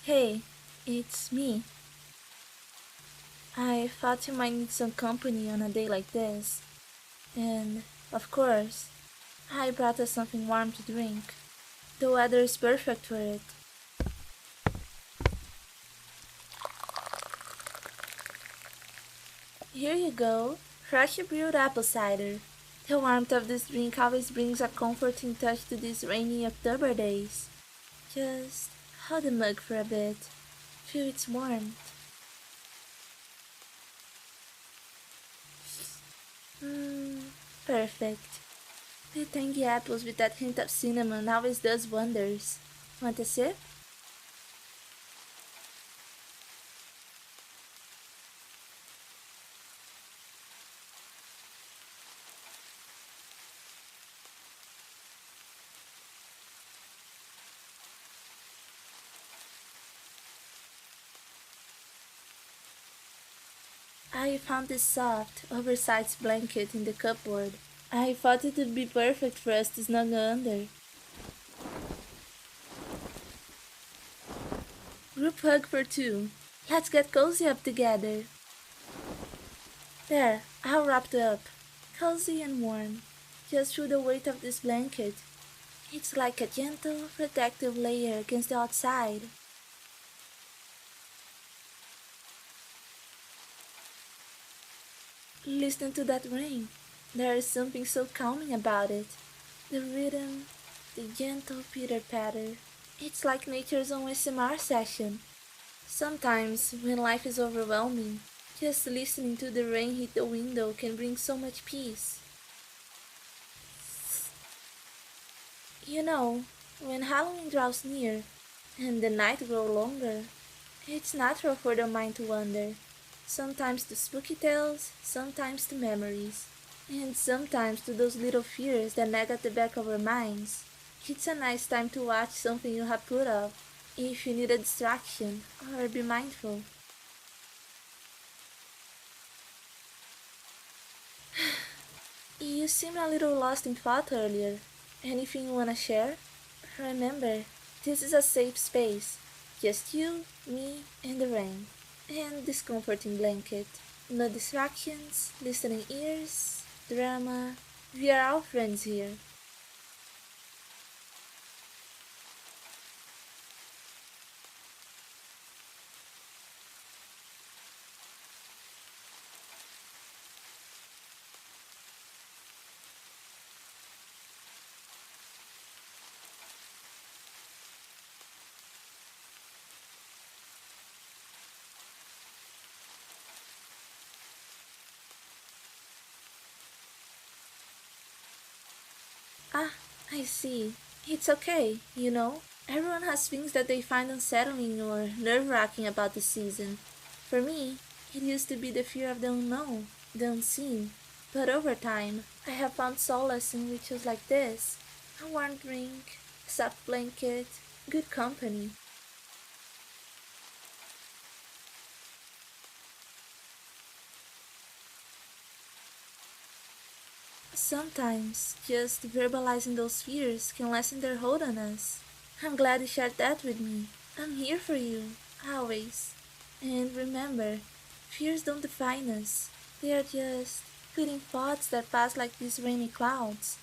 Hey, it's me. I thought you might need some company on a day like this. And, of course, I brought us something warm to drink. The weather is perfect for it. Here you go, freshly brewed apple cider. The warmth of this drink always brings a comforting touch to these rainy October days. Just hold the mug for a bit. Feel its warmth. Mmm, perfect. The tangy apples with that hint of cinnamon always does wonders. Want a sip? I found this soft, oversized blanket in the cupboard. I thought it would be perfect for us to snuggle under. Group hug for two. Let's get cozy up together. There, all wrapped up. Cozy and warm. Just feel the weight of this blanket. It's like a gentle, protective layer against the outside. Listen to that rain. There is something so calming about it. The rhythm, the gentle pitter patter. It's like nature's own SMR session. Sometimes, when life is overwhelming, just listening to the rain hit the window can bring so much peace. You know, when Halloween draws near and the night grows longer, it's natural for the mind to wander. Sometimes to spooky tales, sometimes to memories, and sometimes to those little fears that nag at the back of our minds. It's a nice time to watch something you have put off, if you need a distraction, or be mindful. You seemed a little lost in thought earlier. Anything you wanna share? Remember, this is a safe space. Just you, me, and the rain. And this comforting blanket. No distractions, listening ears, drama. We are all friends here. Ah, I see. It's okay, you know. Everyone has things that they find unsettling or nerve wracking about the season. For me, it used to be the fear of the unknown, the unseen. But over time, I have found solace in rituals like this: a warm drink, a soft blanket, good company. Sometimes, just verbalizing those fears can lessen their hold on us. I'm glad you shared that with me. I'm here for you, always. And remember, fears don't define us. They are just fleeting thoughts that pass like these rainy clouds.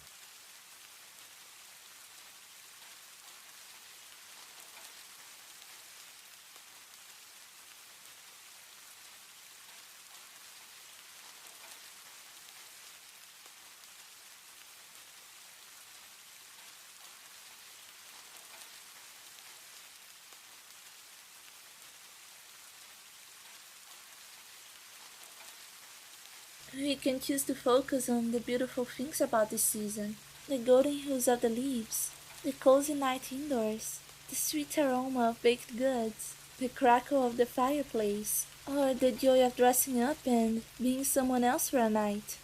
We can choose to focus on the beautiful things about this season: the golden hues of the leaves, the cozy night indoors, the sweet aroma of baked goods, the crackle of the fireplace, or the joy of dressing up and being someone else for a night.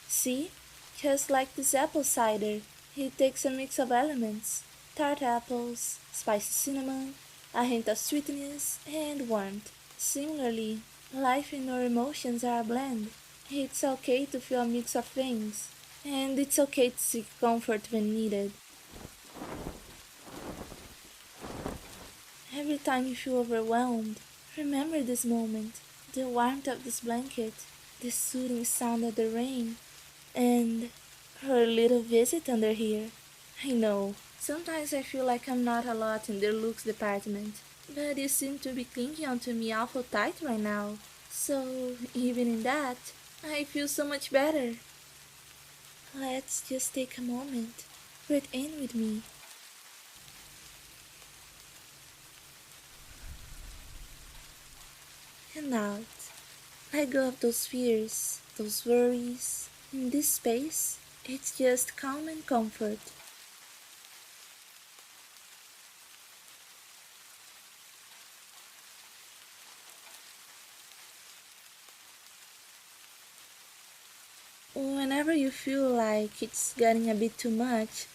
See? Just like this apple cider, it takes a mix of elements: tart apples, spicy cinnamon, a hint of sweetness, and warmth. Similarly, life and our emotions are a blend. It's okay to feel a mix of things, and it's okay to seek comfort when needed. Every time you feel overwhelmed, remember this moment, the warmth of this blanket, the soothing sound of the rain, and her little visit under here. I know, sometimes I feel like I'm not a lot in the looks department, but you seem to be clinging onto me awful tight right now. So, even in that, I feel so much better. Let's just take a moment. Breathe in with me. And out. Let go of those fears, those worries. In this space, it's just calm and comfort. Whenever you feel like it's getting a bit too much,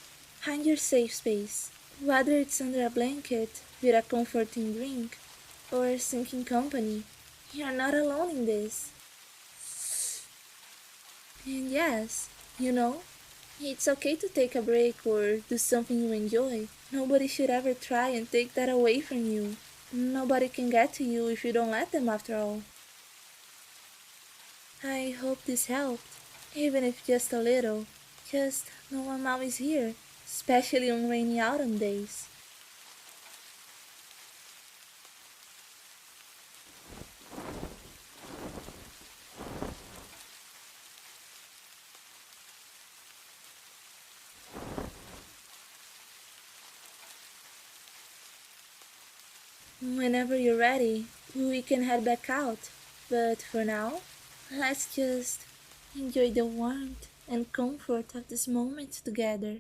find your safe space. Whether it's under a blanket with a comforting drink or sinking company, you're not alone in this. And yes, you know, it's okay to take a break or do something you enjoy. Nobody should ever try and take that away from you. Nobody can get to you if you don't let them after all. I hope this helped, even if just a little. Just know I'm always here, especially on rainy autumn days. Whenever you're ready, we can head back out. But for now, let's just enjoy the warmth and comfort of this moment together.